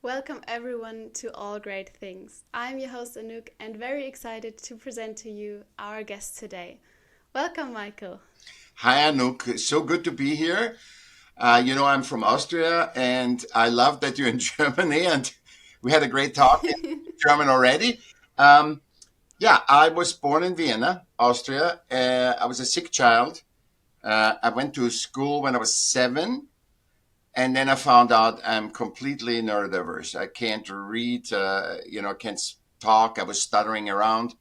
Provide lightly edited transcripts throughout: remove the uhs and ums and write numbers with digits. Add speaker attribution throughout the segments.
Speaker 1: Welcome everyone to All Great Things. I'm your host Anouk and very excited to present to you our guest today. Welcome, Michaell.
Speaker 2: Hi, Anouk. So good to be here. I'm from Austria, and I love that you're in Germany, and we had a great talk in German already. Um, yeah, I was born in Vienna, Austria. I was a sick child. I went to school when I was 7, and then I found out I'm completely neurodiverse. I can't read, I can't talk. I was stuttering around,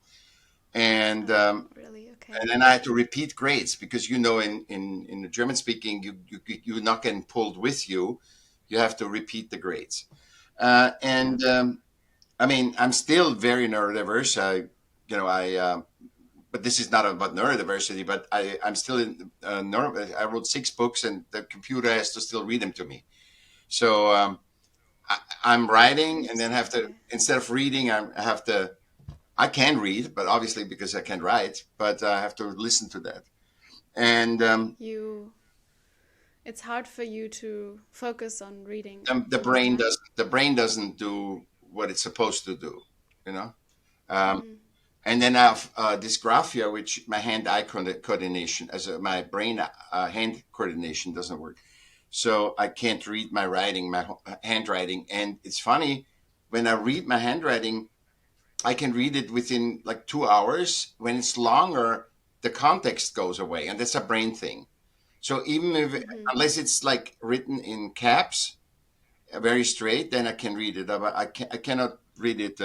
Speaker 2: and
Speaker 1: Really?
Speaker 2: and
Speaker 1: Okay.
Speaker 2: then I had to repeat grades because in the German speaking you're not getting pulled with you. You have to repeat the grades. And I mean I'm still very neurodiverse. But this is not about neurodiversity. But I'm still in I wrote 6 books, and the computer has to still read them to me. So I'm writing, and then have to,
Speaker 1: Okay.
Speaker 2: instead of reading, I have to. I can read, but obviously because I can't write, but I have to listen to that. And
Speaker 1: You it's hard for you to focus on reading
Speaker 2: the
Speaker 1: all the
Speaker 2: brain
Speaker 1: time.
Speaker 2: doesn't do what it's supposed to do, you know. Um,
Speaker 1: Mm.
Speaker 2: and then I have dysgraphia, which my hand-eye coordination, my brain hand coordination doesn't work, so I can't read my writing, handwriting. And it's funny, when I read my handwriting, I can read it within like 2 hours. When it's longer, the context goes away, and that's a brain thing. So even if,
Speaker 1: Mm-hmm.
Speaker 2: unless it's like written in caps, very straight, then I can read it. But I cannot read it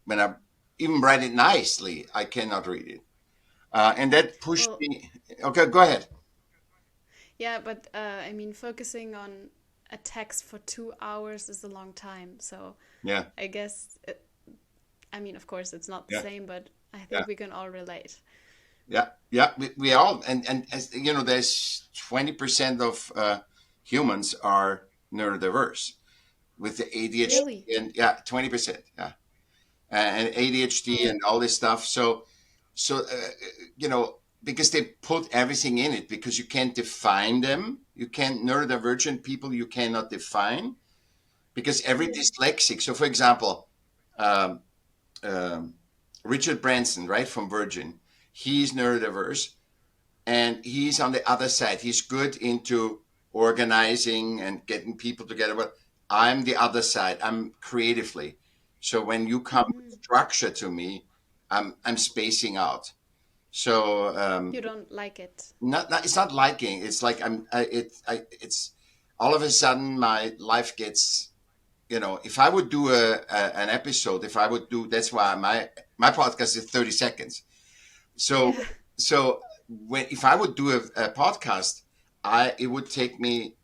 Speaker 2: when I even write it nicely. I cannot read it, and that pushed
Speaker 1: Well,
Speaker 2: me. Okay, go ahead.
Speaker 1: yeah, but I mean, focusing on a text for 2 hours is a long time. So
Speaker 2: Yeah,
Speaker 1: I guess, I mean, of course, it's not the
Speaker 2: yeah,
Speaker 1: same, but I
Speaker 2: yeah,
Speaker 1: think we can all relate.
Speaker 2: yeah, yeah. We all, and as you know, there's 20% of humans are neurodiverse with the
Speaker 1: Really?
Speaker 2: ADHD, and yeah, 20%. Yeah, and ADHD
Speaker 1: Oh,
Speaker 2: and all this stuff. So because they put everything in it, because you can't define them. You can't, neurodivergent people you cannot define, because every
Speaker 1: mm,
Speaker 2: dyslexic. So, for example, um, um, Richard Branson, right, from Virgin, he's neurodiverse, and he's on the other side. He's good into organizing and getting people together, but I'm the other side. I'm creatively. So when you come with
Speaker 1: mm.
Speaker 2: structure to me, I'm spacing out. So
Speaker 1: You don't like it.
Speaker 2: not it's not liking. It's like it's all of a sudden my life gets, if I would do an episode, if I would do, that's why my podcast is 30 seconds. So
Speaker 1: Yeah.
Speaker 2: so when if I would do a podcast, I it would take me,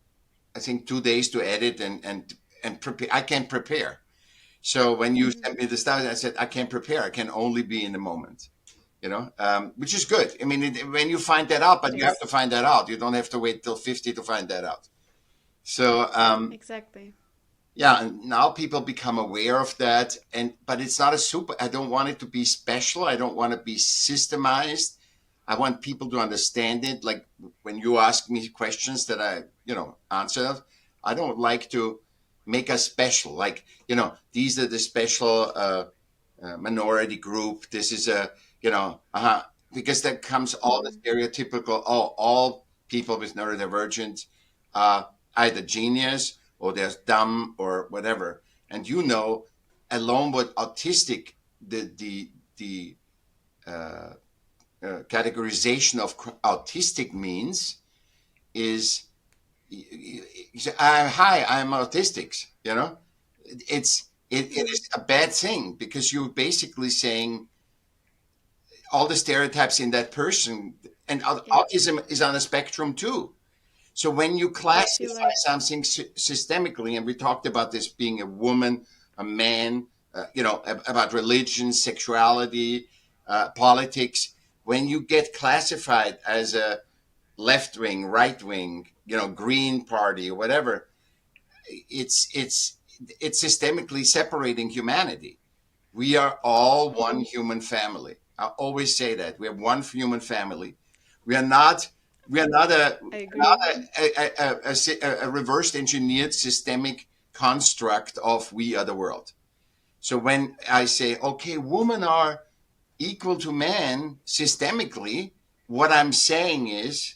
Speaker 2: I think, 2 days to edit and prepare. I can't prepare. So when you
Speaker 1: Mm.
Speaker 2: sent me the stuff, I said I can't prepare. I can only be in the moment. Which is good. I mean, when you find that out,
Speaker 1: It
Speaker 2: but you have
Speaker 1: is.
Speaker 2: to find that out. You don't have to wait till 50 to find that out. So
Speaker 1: Exactly.
Speaker 2: yeah, and now people become aware of that, and but it's not a super. I don't want it to be special. I don't want to be systemized. I want people to understand it. Like when you ask me questions that I, answer, I don't like to make us special. Like, these are the special minority group. This is because that comes all the
Speaker 1: Mm.
Speaker 2: stereotypical, all people with neurodivergent, uh, either genius or they're dumb or whatever. And alone with autistic, the uh, categorization of autistic means is, you say, hi, I'm autistic. It
Speaker 1: Mm.
Speaker 2: is a bad thing, because you're basically saying all the stereotypes in that person, and
Speaker 1: Yeah.
Speaker 2: autism is on a spectrum too. So when you
Speaker 1: I feel
Speaker 2: classify
Speaker 1: like,
Speaker 2: something systemically, and we talked about this being a woman, a man, about religion, sexuality, politics, when you get classified as a left wing, right wing, Green Party or whatever, it's systemically separating humanity. We are all one
Speaker 1: mm,
Speaker 2: human family. I always say that we are one human family. We are not. We are not a
Speaker 1: I
Speaker 2: not
Speaker 1: agree.
Speaker 2: a reversed engineered systemic construct of we are the world. So when I say, okay, women are equal to men systemically, what I'm saying is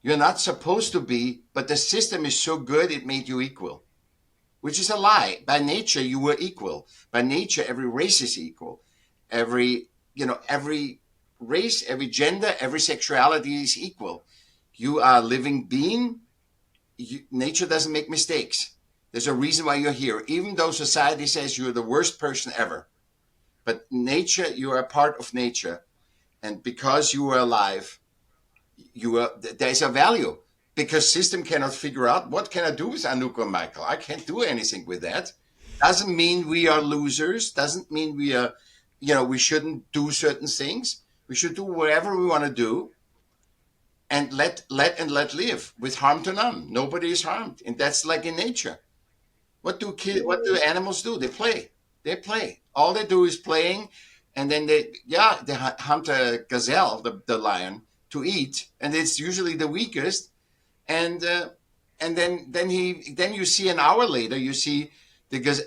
Speaker 2: you're not supposed to be, but the system is so good it made you equal, which is a lie. By nature, you were equal. By nature, every race is equal. Every race, every gender, every sexuality is equal. You are a living being. Nature doesn't make mistakes. There's a reason why you're here, even though society says you're the worst person ever. But nature, you are a part of nature. And because you are alive, there's a value, because system cannot figure out what can I do with Anouk or Michaell. I can't do anything with that. Doesn't mean we are losers. Doesn't mean we are, we shouldn't do certain things. We should do whatever we want to do, and let live with harm to none. Nobody is harmed, and that's like in nature. What do animals do? They play. They play. All they do is playing, and then they hunt a gazelle, the lion, to eat, and it's usually the weakest. And then you see an hour later, you see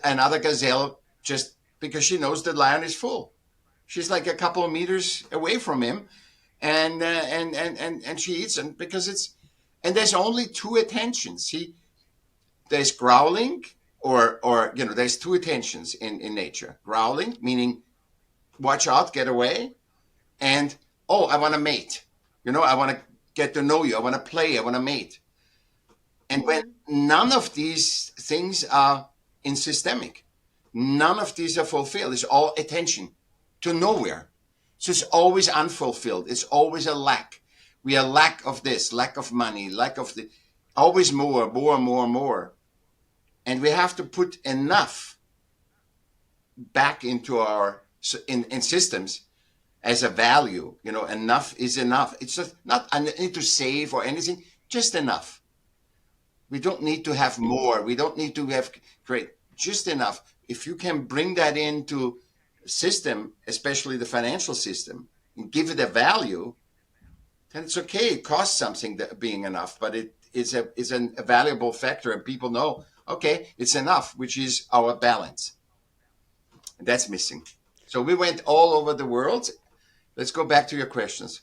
Speaker 2: another gazelle, just because she knows the lion is full. She's like a couple of meters away from him, and she eats him because and there's only two attentions. There's growling, or there's two attentions in nature. Growling, meaning watch out, get away, and oh, I want to mate. I want to get to know you. I want to play. I want to mate. And when none of these things are in systemic, none of these are fulfilled. It's all attention to nowhere. So it's always unfulfilled. It's always a lack. We are lack of this, lack of money, lack of always more, more, more, more. And we have to put enough back into our in systems as a value. Enough is enough. It's just not I need to save or anything, just enough. We don't need to have more. We don't need to have great, just enough. If you can bring that into system, especially the financial system, and give it a value, then it's okay. It costs something being enough, but it's a valuable factor, and people know, okay, it's enough, which is our balance. And that's missing. So we went all over the world. Let's go back to your questions.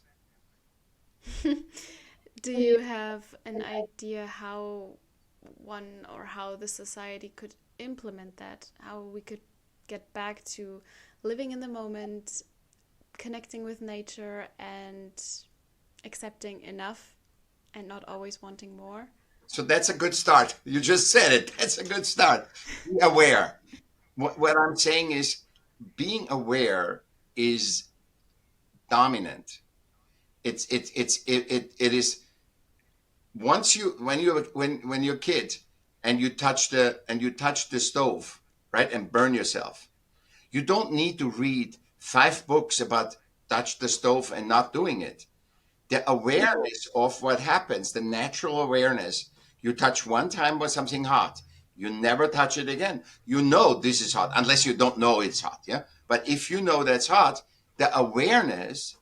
Speaker 1: Do you have an idea how how the society could implement that? How we could get back to living in the moment, connecting with nature, and accepting enough and not always wanting more?
Speaker 2: So that's a good start. You just said it. That's a good start. Be aware. What I'm saying is being aware is dominant. It is once when you're a kid and you touch the stove, right, and burn yourself. You don't need to read 5 books about touch the stove and not doing it. The awareness of what happens, the natural awareness. You touch one time with something hot. You never touch it again. You know this is hot, unless you don't know it's hot, yeah? But if you know that's hot, the awareness,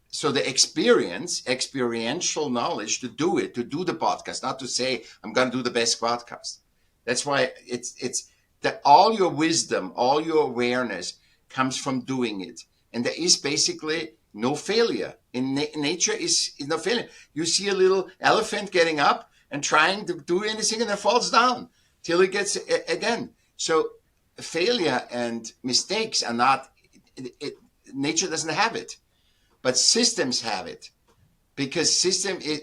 Speaker 2: so the experiential knowledge to do the podcast, not to say, I'm going to do the best podcast. That's why it's that all your wisdom, all your awareness comes from doing it. And there is basically no failure. In nature is no failure. You see a little elephant getting up and trying to do anything, and it falls down till it gets again. So failure and mistakes are not, nature doesn't have it, but systems have it, because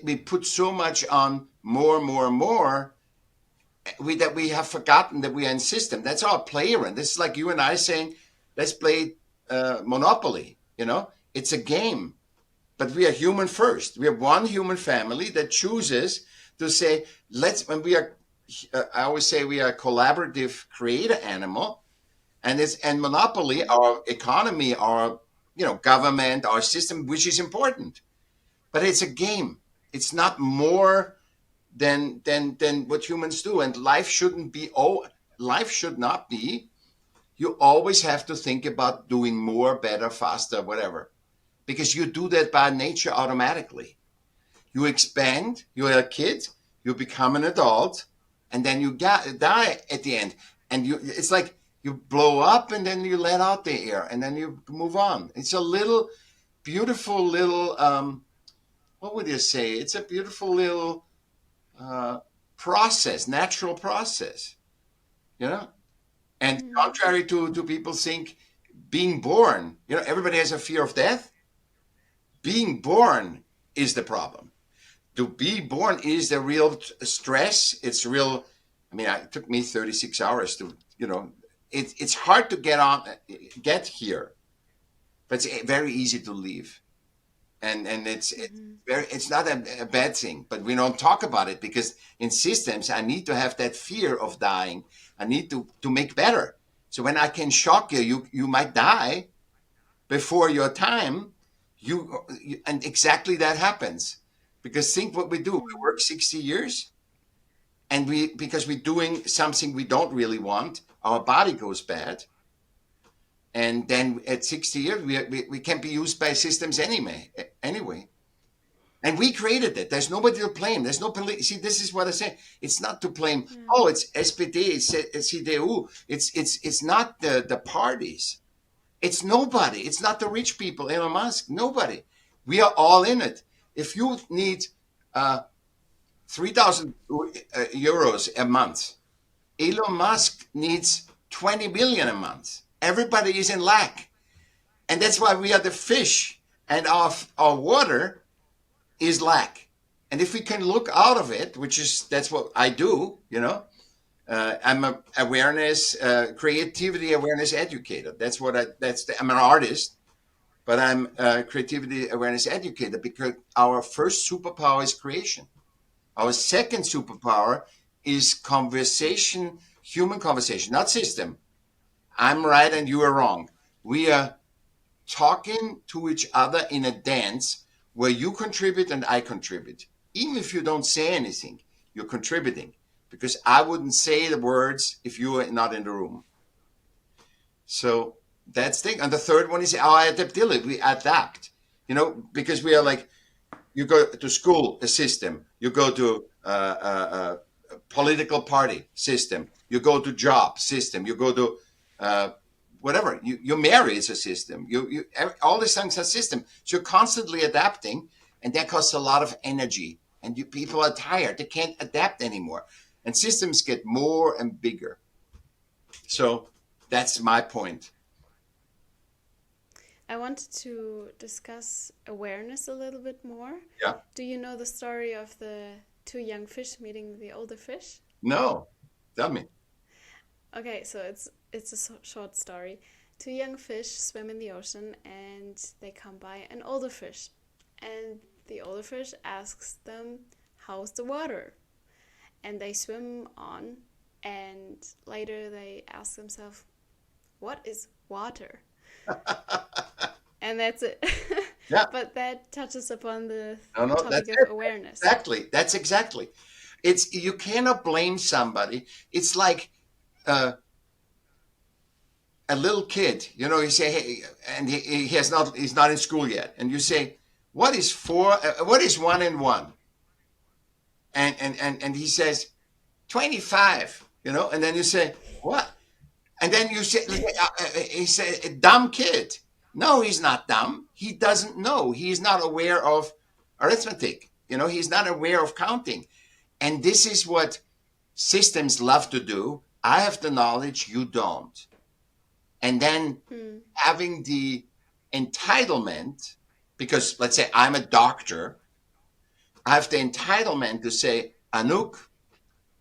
Speaker 2: we put so much on more, that we have forgotten that we are in system. That's our playground. This is like you and I saying, let's play Monopoly. It's a game, but we are human first. We are one human family that chooses to say, I always say we are a collaborative creator animal, and Monopoly, our economy, our government, our system, which is important, but it's a game. It's not more than what humans do, and life should not be. You always have to think about doing more, better, faster, whatever, because you do that by nature automatically. You expand. You're a kid. You become an adult, and then you die at the end. And it's like you blow up and then you let out the air and then you move on. It's a little beautiful little, what would you say? It's a beautiful little uh, process, natural process, you know? And
Speaker 1: Mm.
Speaker 2: contrary to people think, being born, everybody has a fear of death. Being born is the problem. To be born is the real stress. It's real. I mean, it took me 36 hours to, it's hard to get here, but it's very easy to leave. And
Speaker 1: Mm-hmm.
Speaker 2: it's not a bad thing, but we don't talk about it because in systems, I need to have that fear of dying. I need to make better. So when I can shock you, you might die before your time, and exactly that happens. Because think what we do. We
Speaker 1: Mm.
Speaker 2: work 60 years and because we're doing something we don't really want, our body goes bad. And then at 60 years, we can't be used by systems anyway. And we created it. There's nobody to blame. There's no police. See, this is what I say. It's not to blame.
Speaker 1: Yeah.
Speaker 2: Oh, it's SPD, it's CDU. It's not the parties. It's nobody. It's not the rich people, Elon Musk. Nobody. We are all in it. If you need 3,000 euros a month, Elon Musk needs 20 billion a month. Everybody is in lack. And that's why we are the fish, and our water is lack. And if we can look out of it, that's what I do, I'm a creativity awareness educator. I'm an artist, but I'm a creativity awareness educator because our first superpower is creation. Our second superpower is conversation, human conversation, not system. I'm right and you are wrong. We are talking to each other in a dance where you contribute and I contribute. Even if you don't say anything, you're contributing because I wouldn't say the words if you were not in the room. So that's the thing. And the third one is our adaptability. We adapt, because we are like, you go to school, a system. You go to a political party system. You go to job system. You go to uh, whatever. You marry, it's a system. All these things are system. So you're constantly adapting, and that costs a lot of energy. And people are tired. They can't adapt anymore. And systems get more and bigger. So that's my point.
Speaker 1: I wanted to discuss awareness a little bit more.
Speaker 2: Yeah.
Speaker 1: Do you know the story of the two young fish meeting the older fish?
Speaker 2: No. Tell me.
Speaker 1: Okay, so it's a short story. Two young fish swim in the ocean and they come by an older fish. And the older fish asks them, "How's the water?" And they swim on, and later they ask themselves, "What is water?" And that's it.
Speaker 2: Yeah.
Speaker 1: But that touches upon the
Speaker 2: No, no,
Speaker 1: topic
Speaker 2: that's
Speaker 1: of
Speaker 2: it.
Speaker 1: awareness.
Speaker 2: Exactly. That's exactly. You cannot blame somebody. It's like uh, a little kid. You say, hey, and he's not in school yet, and you say, what is four? What is one and one? And he says 25. And then you say, what? And then you say, he said, a dumb kid. No, he's not dumb. He doesn't know. He's not aware of arithmetic. He's not aware of counting. And this is what systems love to do. I have the knowledge, you don't. And then
Speaker 1: Hmm.
Speaker 2: having the entitlement, because let's say I'm a doctor, I have the entitlement to say, Anouk,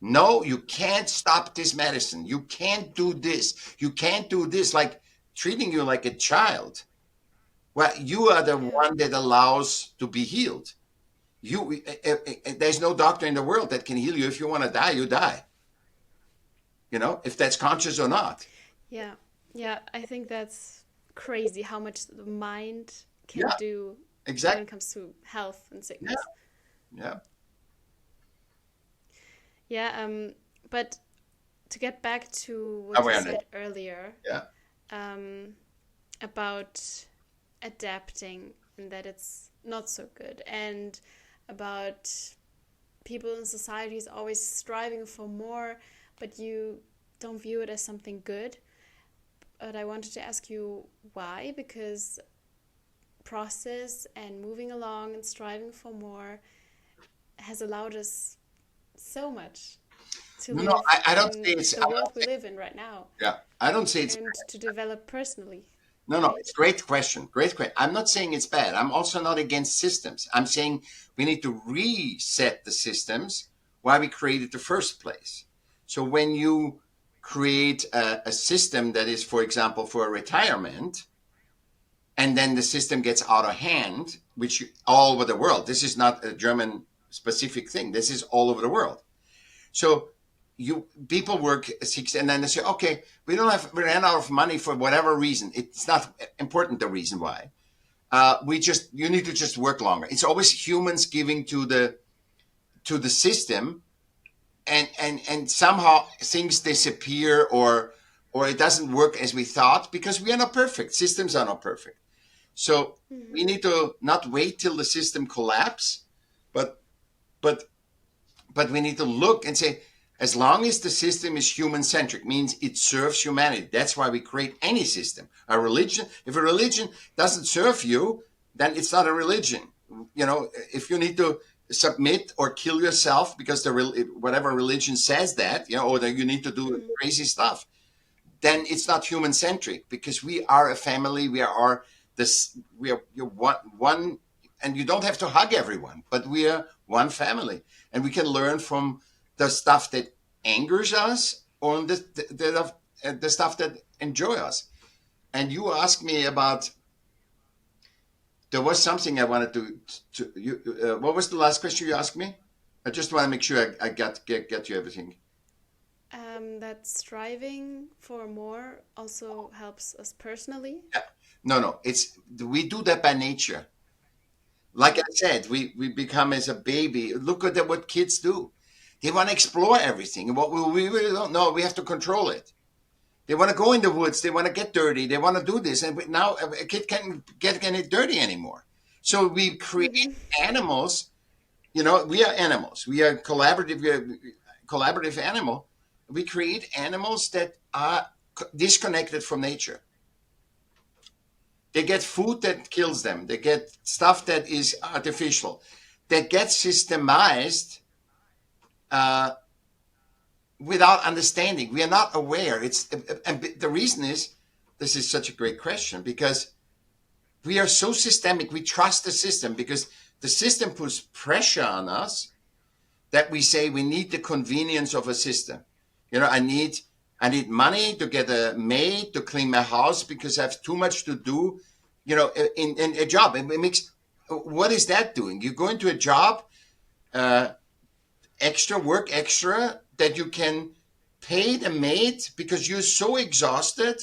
Speaker 2: no, you can't stop this medicine. You can't do this. You can't do this, like treating you like a child. Well, you are the
Speaker 1: Yeah.
Speaker 2: one that allows to be healed. There's no doctor in the world that can heal you. If you want to die, you die. If that's conscious or not.
Speaker 1: Yeah. Yeah. I think that's crazy how much the mind can
Speaker 2: Yeah,
Speaker 1: do when
Speaker 2: exactly.
Speaker 1: it comes to health and
Speaker 2: Yeah,
Speaker 1: sickness.
Speaker 2: yeah.
Speaker 1: Yeah. But to get back to what you
Speaker 2: Awareness.
Speaker 1: said earlier,
Speaker 2: Yeah,
Speaker 1: um, about adapting and that it's not so good, and about people in society is always striving for more, but you don't view it as something good. But I wanted to ask you why, because process and moving along and striving for more has allowed us so much to
Speaker 2: No, no,
Speaker 1: live
Speaker 2: I don't say
Speaker 1: in
Speaker 2: it's.
Speaker 1: the
Speaker 2: I
Speaker 1: world
Speaker 2: don't
Speaker 1: we
Speaker 2: say,
Speaker 1: live in right now
Speaker 2: yeah, I don't say it's.
Speaker 1: and to develop personally,
Speaker 2: No, no,
Speaker 1: right?
Speaker 2: it's great question. Great question. I'm not saying it's bad. I'm also not against systems. I'm saying we need to reset the systems why we created the first place. So when you create a system that is, for example, for a retirement, and then the system gets out of hand, which all over the world, this is not a German specific thing. This is all over the world. So you people work 6 and then they say, okay, we ran out of money for whatever reason. It's not important the reason why. You need to just work longer. It's always humans giving to the system, and somehow things disappear, or it doesn't work as we thought because we are not perfect. Systems are not perfect. So we
Speaker 1: Mm-hmm.
Speaker 2: need to not wait till the system collapse, but but but we need to look and say, as long as the system is human centric, means it serves humanity. That's why we create any system. A religion, if a religion doesn't serve you, then it's not a religion. If you need to submit or kill yourself because whatever religion says that, or that you need to do
Speaker 1: Mm-hmm.
Speaker 2: crazy stuff, then it's not human centric, because we are a family. We are you're one, and you don't have to hug everyone, but we are one family, and we can learn from the stuff that angers us, or the stuff that enjoy us. And you asked me about, there was something I wanted to you. What was the last question you asked me? I just want to make sure I get you everything.
Speaker 1: That striving for more also helps us personally.
Speaker 2: Yeah. No, no, it's we do that by nature. Like I
Speaker 1: Yeah.
Speaker 2: said, we become as a baby. Look at what kids do. They want to explore everything. And what we really don't know, we have to control it. They want to go in the woods. They want to get dirty. They want to do this. And now a kid can't get dirty anymore. So we create
Speaker 1: Mm-hmm.
Speaker 2: animals. We are animals. We are collaborative. We are collaborative animal. We create animals that are disconnected from nature. They get food that kills them. They get stuff that is artificial. That gets systemized uh, without understanding. We are not aware. And the reason is, this is such a great question, because we are so systemic. We trust the system because the system puts pressure on us, that we say we need the convenience of a system. I need money to get a maid to clean my house because I have too much to do. In a job, it makes. What is that doing? You go into a job, uh, extra work, extra that you can pay the maid because you're so exhausted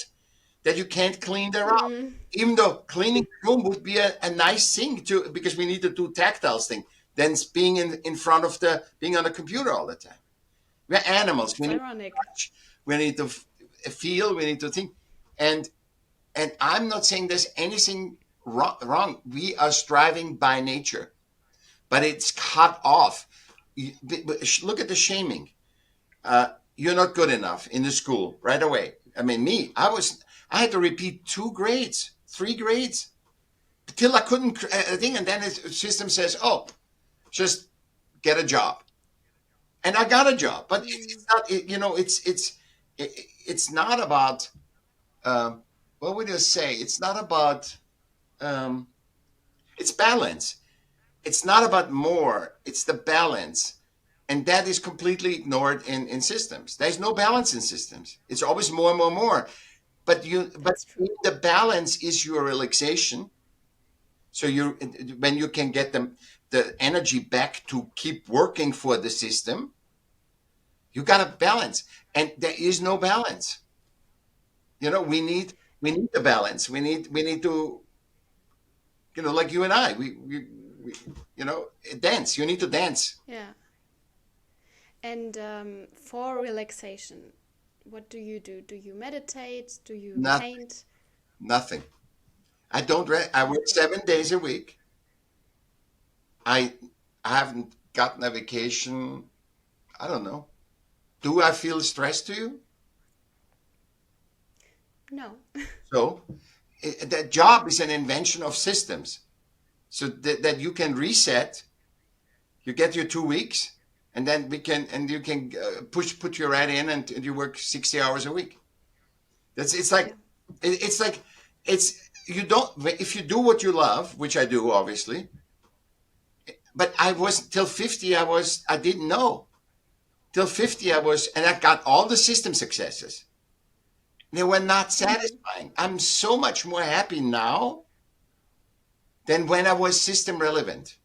Speaker 2: that you can't clean the room.
Speaker 1: Mm-hmm.
Speaker 2: Even though cleaning the room would be a nice thing to, because we need to do tactile thing than being in front of being on the computer all the time. We're animals. We
Speaker 1: It's
Speaker 2: need
Speaker 1: ironic.
Speaker 2: to touch. We need to feel. We need to think. And I'm not saying there's anything wrong. We are striving by nature, but it's cut off. Look at the shaming. You're not good enough in the school right away. I mean, I had to repeat 2 grades, 3 grades, till I couldn't think, and then the system says, "Oh, just get a job," and I got a job. But
Speaker 1: Mm.
Speaker 2: it's not, it's not about, um, what would you say? It's not about, um, it's balance. It's not about more. It's the balance. And that is completely ignored in systems. There's no balance in systems. It's always more and more and more. But
Speaker 1: That's true.
Speaker 2: the balance is your relaxation. So when you can get the energy back to keep working for the system, you got to balance. And there is no balance. We need the balance. We need to, like you and I, we dance. You need to dance.
Speaker 1: Yeah. And for relaxation, what do you do? Do you meditate? Do you
Speaker 2: Nothing.
Speaker 1: paint?
Speaker 2: Nothing. I don't. I work
Speaker 1: Nothing.
Speaker 2: 7 days a week. I I haven't gotten a vacation. I don't know. Do I feel stressed to you?
Speaker 1: No.
Speaker 2: So that job is an invention of systems. So that you can reset. You get your 2 weeks, and then you can put your ad in, and you work 60 hours a week. That's it's like
Speaker 1: Yeah.
Speaker 2: it's like it's you don't if you do what you love, which I do obviously. But I was till 50. I didn't know till 50. And I got all the system successes. They were not
Speaker 1: Mm-hmm.
Speaker 2: satisfying. I'm so much more happy now than when I was system relevant.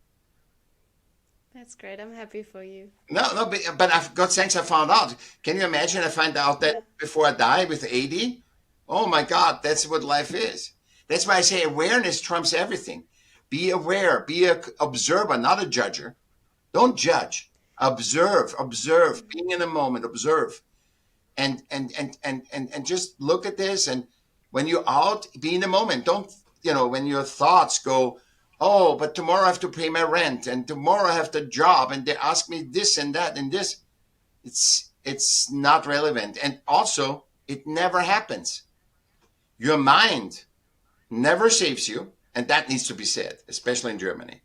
Speaker 1: That's great. I'm happy for you.
Speaker 2: No, no, but I've got things I found out. Can you imagine? I find out that
Speaker 1: Yeah.
Speaker 2: before I die with 80. Oh my God, that's what life is. That's why I say awareness trumps everything. Be aware, be a observer, not a judger. Don't judge. Observe, observe, being in the moment, observe. And just look at this. And when you're out, be in the moment. Don't, when your thoughts go, oh, but tomorrow I have to pay my rent, and tomorrow I have the job, and they ask me this and that and this. It's not relevant. And also, it never happens. Your mind never saves you, and that needs to be said, especially in Germany.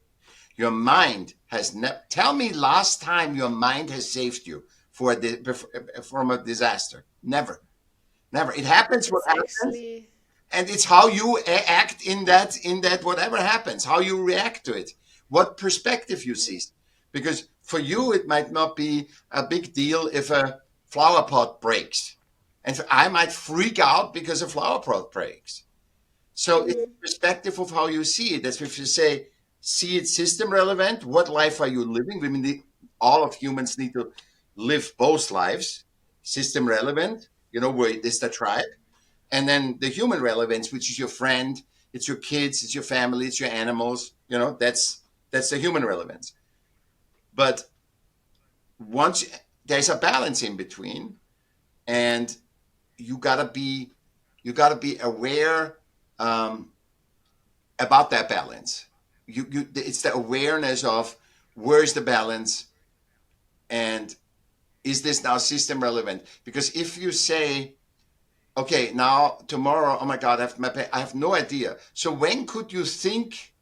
Speaker 2: Your mind has never. Tell me last time your mind has saved you from a disaster. Never, never. It happens what
Speaker 1: It's
Speaker 2: happens,
Speaker 1: actually,
Speaker 2: and it's how you act in that whatever happens, how you react to it, what perspective you
Speaker 1: yeah.
Speaker 2: see. Because for you, it might not be a big deal if a flower pot breaks, and I might freak out because a flower pot breaks. So it's
Speaker 1: Mm-hmm.
Speaker 2: a perspective of how you see it. That's if you say, see it system relevant. What life are you living? I mean, all of humans need to live both lives, system relevant, where it is the tribe, and then the human relevance, which is your friend, it's your kids, it's your family, it's your animals. That's the human relevance. But once there's a balance in between, and you gotta be you gotta be aware. Um, about that balance. It's the awareness of where's the balance, and is this now system relevant? Because if you say, okay, now tomorrow, oh my God, I have no idea. So when could you think,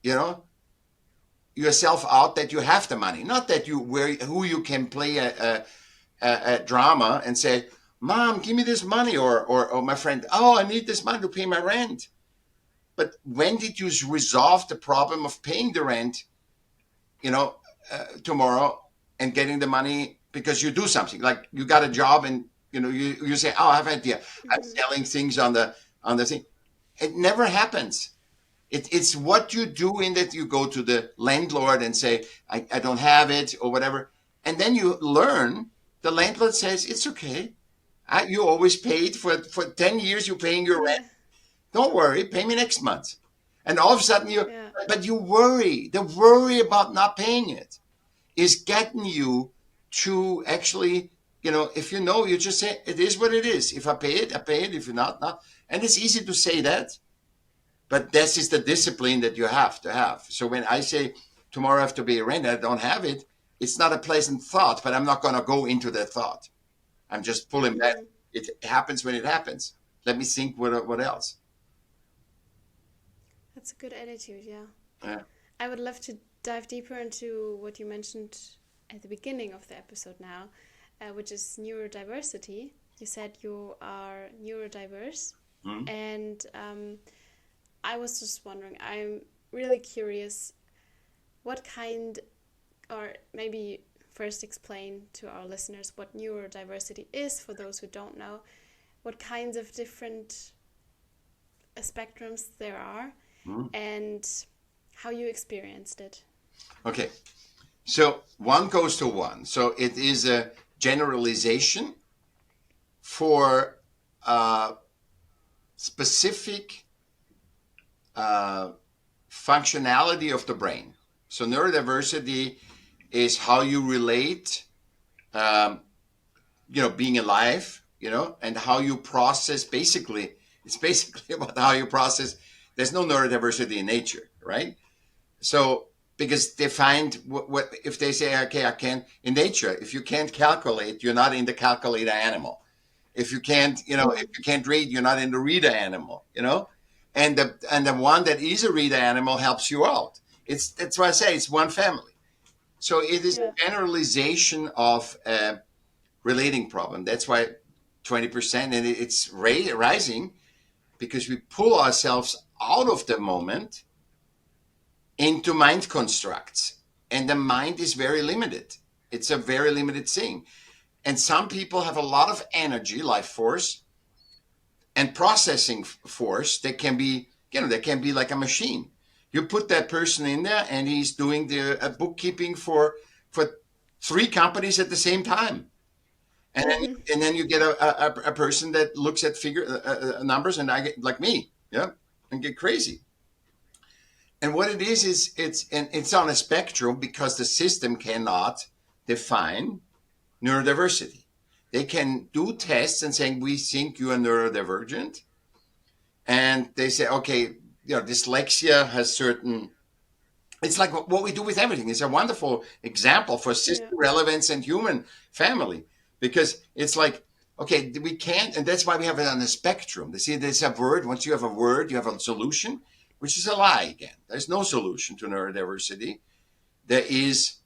Speaker 2: you know, yourself out that you have the money, not that who you can play a drama and say, Mom, give me this money, or my friend, oh, I need this money to pay my rent. But when did you resolve the problem of paying the rent, tomorrow, and getting the money because you do something like you got a job, and you say, oh, I have an idea. I'm
Speaker 1: Mm-hmm.
Speaker 2: selling things on the thing. It never happens. It's what you do in that you go to the landlord and say, I don't have it or whatever. And then you learn the landlord says, it's okay. You always paid for 10 years, you're paying your rent.
Speaker 1: Yeah.
Speaker 2: Don't worry, pay me next month. And all of a sudden
Speaker 1: Yeah.
Speaker 2: but you worry. The worry about not paying it is getting you to actually, if you just say, it is what it is. If I pay it, I pay it. If not, not. And it's easy to say that, but this is the discipline that you have to have. So when I say tomorrow I have to pay rent, I don't have it, it's not a pleasant thought, but I'm not going to go into that thought. I'm just pulling back.
Speaker 1: Mm-hmm.
Speaker 2: It happens when it happens. Let me think what else.
Speaker 1: That's a good attitude, yeah.
Speaker 2: Yeah.
Speaker 1: I would love to dive deeper into what you mentioned at the beginning of the episode now, which is neurodiversity. You said you are neurodiverse,
Speaker 2: Mhm.
Speaker 1: and I was just wondering, I'm really curious what kind, or maybe first explain to our listeners what neurodiversity is for those who don't know, what kinds of different spectrums there are,
Speaker 2: Mhm.
Speaker 1: and how you experienced it.
Speaker 2: Okay. So one goes to one. So it is a generalization for specific uh, functionality of the brain. So neurodiversity is how you relate, um, being alive, and how you process. Basically, it's basically about how you process. There's no neurodiversity in nature, right? So because they find what if they say, okay, I can't in nature. If you can't calculate, you're not in the calculator animal. If you can't, if
Speaker 1: Mm.
Speaker 2: you can't read, you're not in the reader animal. And the one that is a reader animal helps you out. That's why I say it's one family. So it is
Speaker 1: Yeah.
Speaker 2: a generalization of a relating problem. That's why 20%, and it's rising because we pull ourselves out of the moment into mind constructs. And the mind is very limited. It's a very limited thing. And some people have a lot of energy, life force, and processing force that can be, that can be like a machine. You put that person in there and he's doing the bookkeeping for three companies at the same time. And then,
Speaker 1: Mm-hmm.
Speaker 2: and then you get a person that looks at figure numbers, and I get like me, yeah, and get crazy. And what it is it's on a spectrum because the system cannot define neurodiversity. They can do tests and saying we think you are neurodivergent, and they say okay, dyslexia has certain. It's like what we do with everything. It's a wonderful example for
Speaker 1: Yeah.
Speaker 2: system relevance and human family because it's like okay, we can't, and that's why we have it on the spectrum. They see there's a word. Once you have a word, you have a solution, which is a lie again. There's no solution to neurodiversity. There is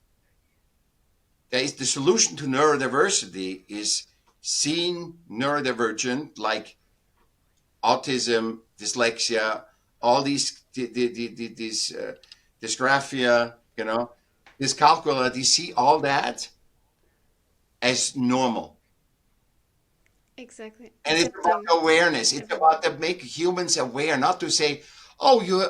Speaker 2: the solution to neurodiversity is seeing neurodivergent like autism, dyslexia, all these dysgraphia, dyscalculia. You see all that as normal,
Speaker 1: Exactly.
Speaker 2: and it's
Speaker 1: Accepting
Speaker 2: about awareness. It's about
Speaker 1: everyone.
Speaker 2: to make humans aware, not to say, "Oh, you're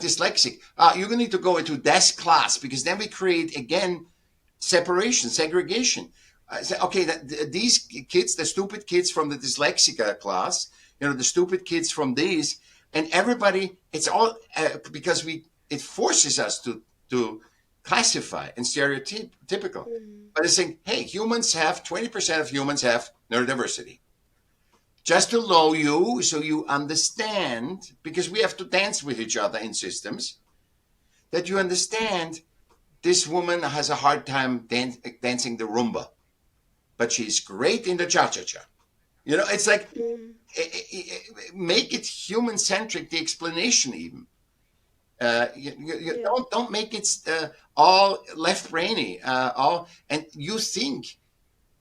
Speaker 2: dyslexic. You need to go into this class," because then we create again separation, segregation. Say, okay, these kids, the stupid kids from the dyslexic class, the stupid kids from these, and everybody. It's all because it forces us to classify and stereotypical.
Speaker 1: Mm.
Speaker 2: But it's saying, hey, 20% of humans have neurodiversity. Just to know you, so you understand, because we have to dance with each other in systems, that you understand this woman has a hard time dancing the rumba, but she's great in the cha-cha-cha. It's like
Speaker 1: Mm.
Speaker 2: make it human-centric, the explanation even. You
Speaker 1: Yeah.
Speaker 2: don't make it all left-brainy. And you think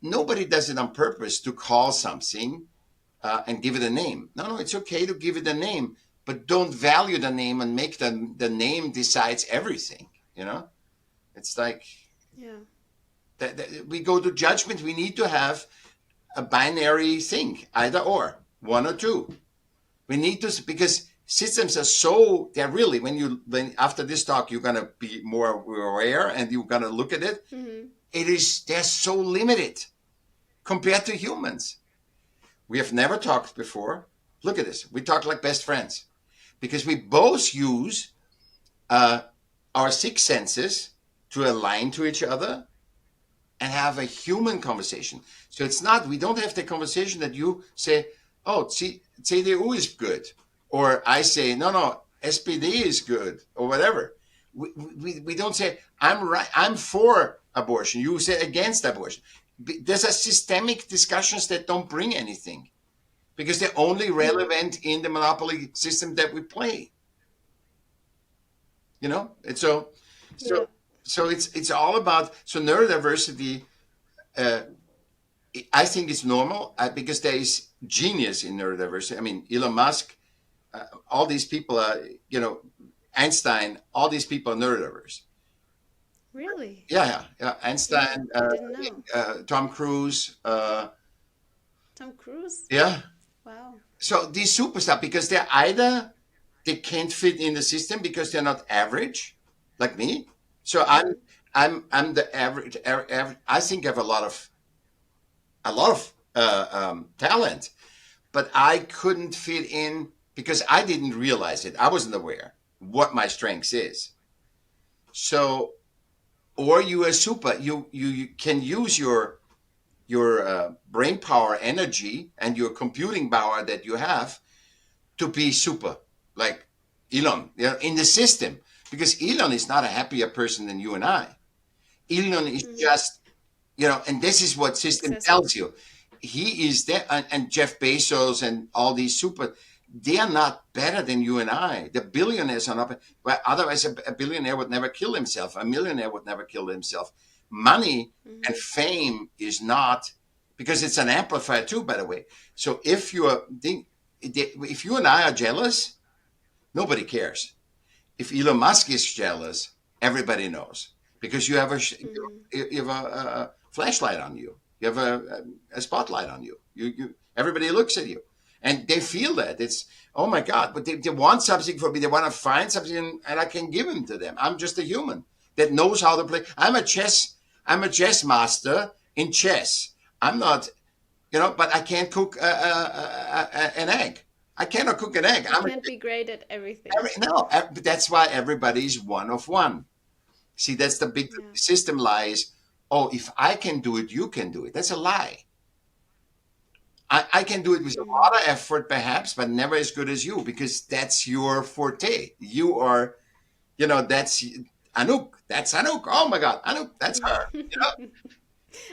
Speaker 2: nobody does it on purpose to call something and give it a name. No, it's okay to give it a name, but don't value the name and make the name decides everything. It's like
Speaker 1: Yeah.
Speaker 2: that we go to judgment. We need to have a binary thing, either or, one or two. We need to, because systems are they're really, when after this talk, you're going to be more aware and you're going to look at it.
Speaker 1: Mm-hmm.
Speaker 2: They're so limited compared to humans. We have never talked before. Look at this. We talk like best friends because we both use uh, our six senses to align to each other and have a human conversation. So we don't have the conversation that you say, oh, CDU is good. Or I say, no, SPD is good, or whatever. We don't say, I'm right, I'm for abortion. You say against abortion. There's a systemic discussions that don't bring anything because they're only
Speaker 1: Mm.
Speaker 2: relevant in the monopoly system that we play. And so, so,
Speaker 1: Yeah.
Speaker 2: so it's all about, so neurodiversity, uh, I think it's normal because there is genius in neurodiversity. I mean, Elon Musk, all these people are, Einstein, all these people are neurodiverse.
Speaker 1: Really?
Speaker 2: Yeah.
Speaker 1: Yeah.
Speaker 2: Einstein,
Speaker 1: I didn't know.
Speaker 2: Tom Cruise,
Speaker 1: Tom Cruise.
Speaker 2: yeah.
Speaker 1: Wow.
Speaker 2: So these superstars, because they can't fit in the system because they're not average, like me. So
Speaker 1: Mm.
Speaker 2: I'm the average. I think I have a lot of talent, but I couldn't fit in because I didn't realize it. I wasn't aware what my strengths is. So, or you are super. You can use your brain power, energy, and your computing power that you have to be super, like Elon, in the system. because Elon is not a happier person than you and I. Elon is
Speaker 1: Mm-hmm.
Speaker 2: just, and this is what system tells
Speaker 1: Excessive.
Speaker 2: you. He is there, and Jeff Bezos and all these they are not better than you and I. The billionaires are not, well, otherwise a billionaire would never kill himself. A millionaire would never kill himself. Money and
Speaker 1: Mm-hmm.
Speaker 2: fame is not, because it's an amplifier too, by the way. So if you and I are jealous, nobody cares. If Elon Musk is jealous, everybody knows, because
Speaker 1: Mm-hmm.
Speaker 2: you have a flashlight on you. You have a spotlight on you. Everybody looks at you, and they feel that it's, oh my God, but they want something from me. They want to find something, and I can give them to them. I'm just a human that knows how to play. I'm a chess master in chess. I'm not, but I can't cook an egg. I cannot cook an egg.
Speaker 1: You can't be great at everything.
Speaker 2: No, but that's why everybody's one of one. See, that's the big
Speaker 1: Yeah.
Speaker 2: system lies. Oh, if I can do it, you can do it. That's a lie. I can do it with a
Speaker 1: Mm-hmm.
Speaker 2: lot of effort, perhaps, but never as good as you, because that's your forte. You are, that's Anouk. That's Anouk. Oh my God, Anouk, that's her.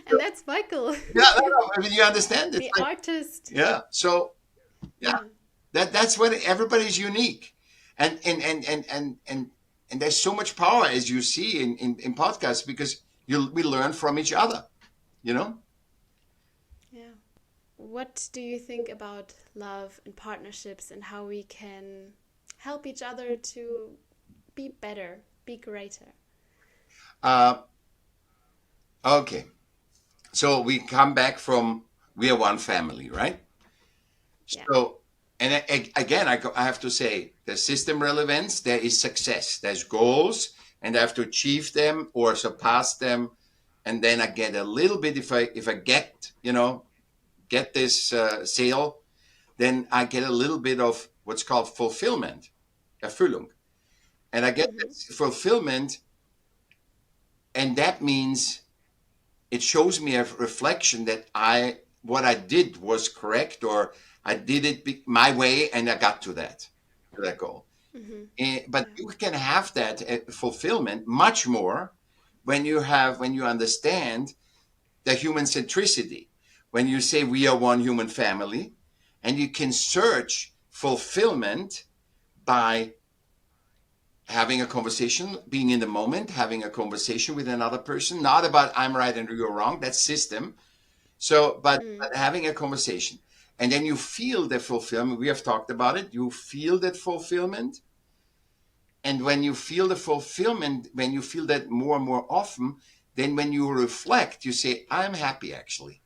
Speaker 1: And that's Michael,
Speaker 2: Yeah, no, no, I mean, you understand? It's
Speaker 1: the
Speaker 2: like,
Speaker 1: artist.
Speaker 2: yeah. So, yeah,
Speaker 1: Yeah.
Speaker 2: that's what everybody's unique, and there's so much power, as you see in podcasts, because we learn from each other, you know.
Speaker 1: Yeah. What do you think about love and partnerships and how we can help each other to be better, be greater?
Speaker 2: uh okay, so we come back from, we are one family, right?
Speaker 1: Yeah.
Speaker 2: So, and again, I have to say, the system relevance, there is success, there's goals, and I have to achieve them or surpass them, and then I get a little bit, if I get this sale, then I get a little bit of what's called fulfillment, Erfüllung. And I get
Speaker 1: Mm-hmm.
Speaker 2: this fulfillment, and that means it shows me a reflection that what I did was correct, or I did it my way, and I got to that goal.
Speaker 1: Mm-hmm.
Speaker 2: But
Speaker 1: Yeah.
Speaker 2: you can have that fulfillment much more when you understand the human centricity. When you say we are one human family, and you can search fulfillment by having a conversation, being in the moment, having a conversation with another person, not about I'm right and you're wrong, that's system. So,
Speaker 1: Mm.
Speaker 2: but having a conversation. And then you feel the fulfillment. We have talked about it. You feel that fulfillment. And when you feel the fulfillment, when you feel that more and more often, then when you reflect, you say, I'm happy actually.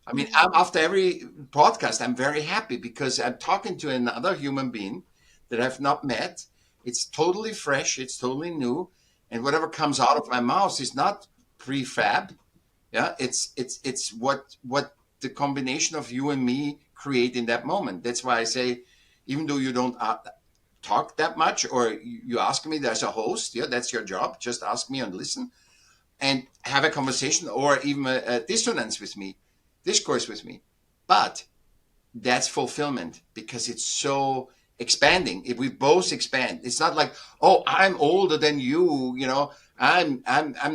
Speaker 2: I mean,
Speaker 1: Mm-hmm.
Speaker 2: after every podcast, I'm very happy because I'm talking to another human being that I've not met. It's totally fresh, it's totally new, and whatever comes out of my
Speaker 1: Mm-hmm.
Speaker 2: mouth is not prefab. Yeah, it's what the combination of you and me create in that moment. That's why I say, even though you don't talk that much, or you ask me as a host, yeah, that's your job. Just ask me and listen and have a conversation, or even a dissonance with me, discourse with me. But that's fulfillment, because it's so expanding. If we both expand, it's not like, oh, I'm older than you, I'm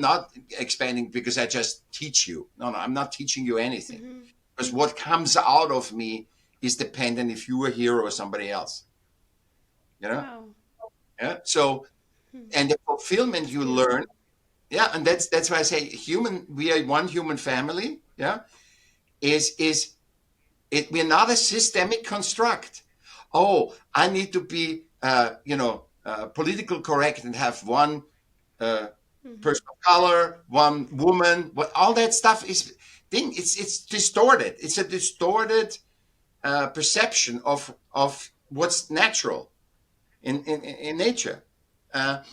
Speaker 2: not expanding because I just teach you. No, no, I'm not teaching you anything,
Speaker 1: Mm-hmm.
Speaker 2: because what comes out of me is dependent if you are here or somebody else. You know,
Speaker 1: Wow.
Speaker 2: yeah. So,
Speaker 1: Hmm.
Speaker 2: and the fulfillment
Speaker 1: It's
Speaker 2: you learn,
Speaker 1: beautiful.
Speaker 2: yeah, and that's why I say we are one human family. Yeah, is it? We're not a systemic construct. Oh, I need to be, political correct and have one uh,
Speaker 1: Mm-hmm.
Speaker 2: person of color, one woman. What all that stuff is thing. It's distorted. It's a distorted perception of what's natural in nature, uh,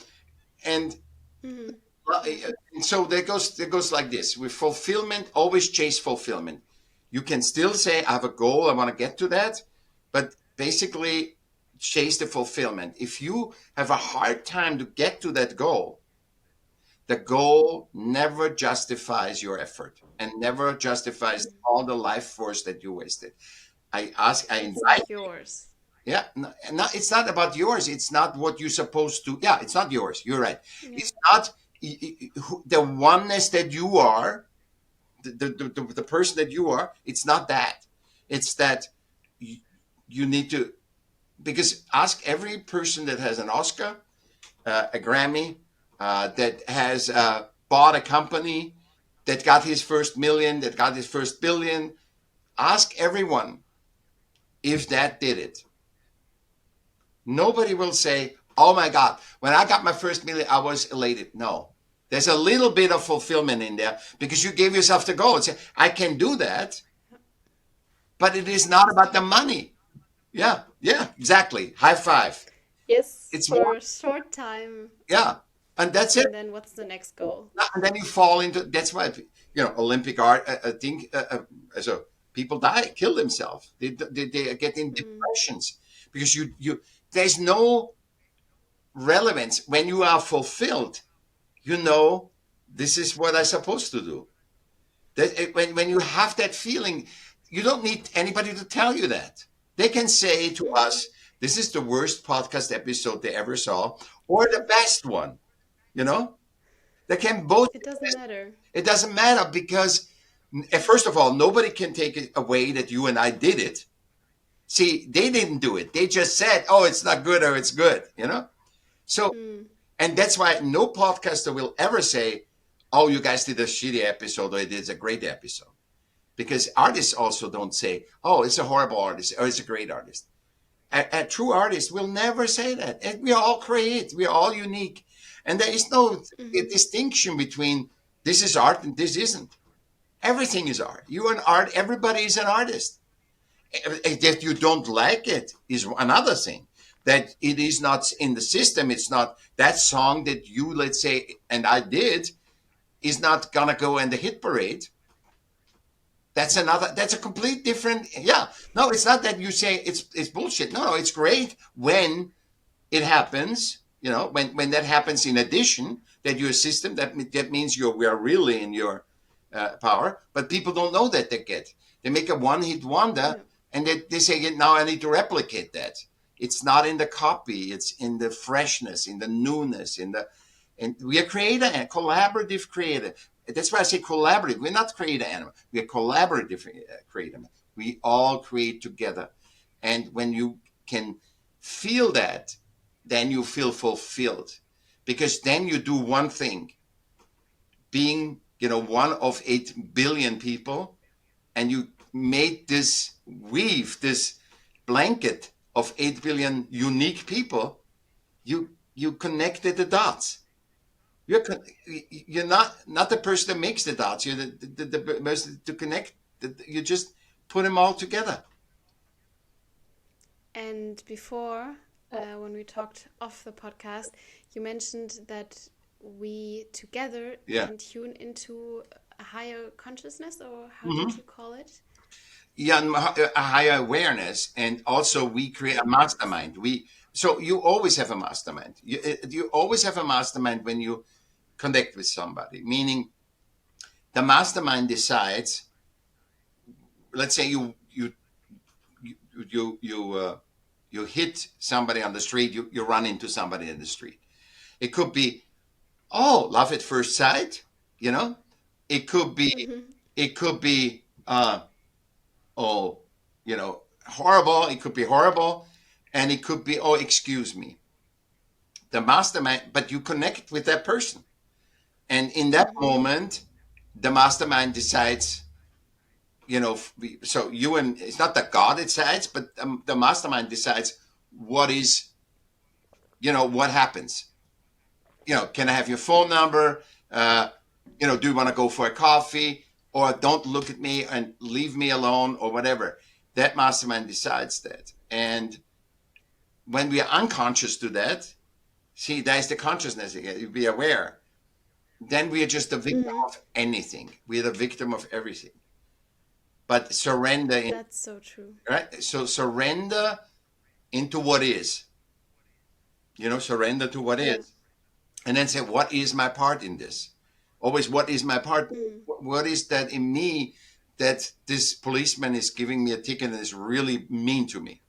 Speaker 2: and
Speaker 1: Mm-hmm.
Speaker 2: well,
Speaker 1: Yeah.
Speaker 2: and so that goes like this. With fulfillment, always chase fulfillment. You can still say, I have a goal, I want to get to that, but basically chase the fulfillment. If you have a hard time to get to that goal, the goal never justifies your effort and never justifies
Speaker 1: Mm.
Speaker 2: all the life force that you wasted. I
Speaker 1: It's
Speaker 2: invite
Speaker 1: not yours.
Speaker 2: Yeah, no, it's not about yours. It's not what you're supposed to. Yeah, it's not yours. You're right.
Speaker 1: Yeah.
Speaker 2: It's not the oneness that you are, the person that you are. It's not that. It's that you, you need to, because ask every person that has an Oscar, a Grammy, that has bought a company, that got his first million, that got his first billion. Ask everyone if that did it. Nobody will say, "Oh my God, when I got my first million, I was elated." No, there's a little bit of fulfillment in there because you gave yourself the goal and say, "I can do that," but it is not about the money. Yeah, yeah, exactly. High five.
Speaker 1: Yes,
Speaker 2: It's more,
Speaker 1: for a short time,
Speaker 2: yeah, and that's it.
Speaker 1: and then what's the next goal?
Speaker 2: And then you fall into, that's why, Olympic art. I think so. People die, kill themselves. They get in
Speaker 1: Mm.
Speaker 2: depressions because there's no relevance when you are fulfilled. You know, this is what I'm supposed to do. When you have that feeling, you don't need anybody to tell you that. They can say to
Speaker 1: Mm.
Speaker 2: us, "This is the worst podcast episode they ever saw," or the best one. You know, they can both.
Speaker 1: It doesn't matter.
Speaker 2: It doesn't matter because, first of all, nobody can take it away that you and I did it. See, they didn't do it. They just said, "Oh, it's not good," or "It's good." So,
Speaker 1: Mm.
Speaker 2: and that's why no podcaster will ever say, "Oh, you guys did a shitty episode," or "It is a great episode." Because artists also don't say, "Oh, it's a horrible artist," or "It's a great artist." A true artist will never say that. And we all create, we are all unique. And there is no
Speaker 1: Mm-hmm.
Speaker 2: distinction between this is art and this isn't. Everything is art. You are an art, everybody is an artist. That you don't like it is another thing. That it is not in the system, it's not that song that you, let's say, and I did, is not gonna go in the hit parade. That's a complete different, yeah. No, it's not that you say it's bullshit. No, it's great when it happens, when that happens in addition, that your system, that means we are really in your power. But people don't know that they make a one-hit wonder,
Speaker 1: Yeah.
Speaker 2: and they say, now I need to replicate that. It's not in the copy, it's in the freshness, in the newness, and we are creator and collaborative creator. That's why I say collaborative. We're not creator animal, we are collaborative creator. We all create together. And when you can feel that, then you feel fulfilled, because then you do one thing, being one of 8 billion people, and you made this weave, this blanket of 8 billion unique people. You connected the dots. You're not the person that makes the dots. You're the person to connect. You just put them all together.
Speaker 1: And before, when we talked off the podcast, you mentioned that we together
Speaker 2: Yeah.
Speaker 1: can tune into a higher consciousness, or how did
Speaker 2: Hmm.
Speaker 1: you call it?
Speaker 2: Yeah, a higher awareness, and also we create a
Speaker 1: Awareness.
Speaker 2: mastermind. So you always have a mastermind. You always have a mastermind when you connect with somebody. Meaning, the mastermind decides. Let's say you you you uh, you hit somebody on the street. You run into somebody in the street. It could be, oh, love at first sight. You know, it could be
Speaker 1: Mm-hmm.
Speaker 2: it could be oh, horrible. It could be horrible, and it could be, oh, excuse me. The mastermind, but you connect with that person, and in that
Speaker 1: Mm-hmm.
Speaker 2: moment, the mastermind decides. So you and it's not that God decides, but the mastermind decides what is, what happens. Can I have your phone number? Uh, do you want to go for a coffee? Or don't look at me and leave me alone, or whatever. That mastermind decides that. And when we are unconscious to that, see, that's the consciousness again. You be aware. Then we are just a victim
Speaker 1: Mm-hmm.
Speaker 2: of anything. We are the victim of everything. But surrender,
Speaker 1: That's so true.
Speaker 2: right? So surrender into what is. Surrender to what
Speaker 1: Yeah.
Speaker 2: is, and then say, what is my part in this? Always, what is my part?
Speaker 1: Mm.
Speaker 2: What is that in me that this policeman is giving me a ticket and is really mean to me?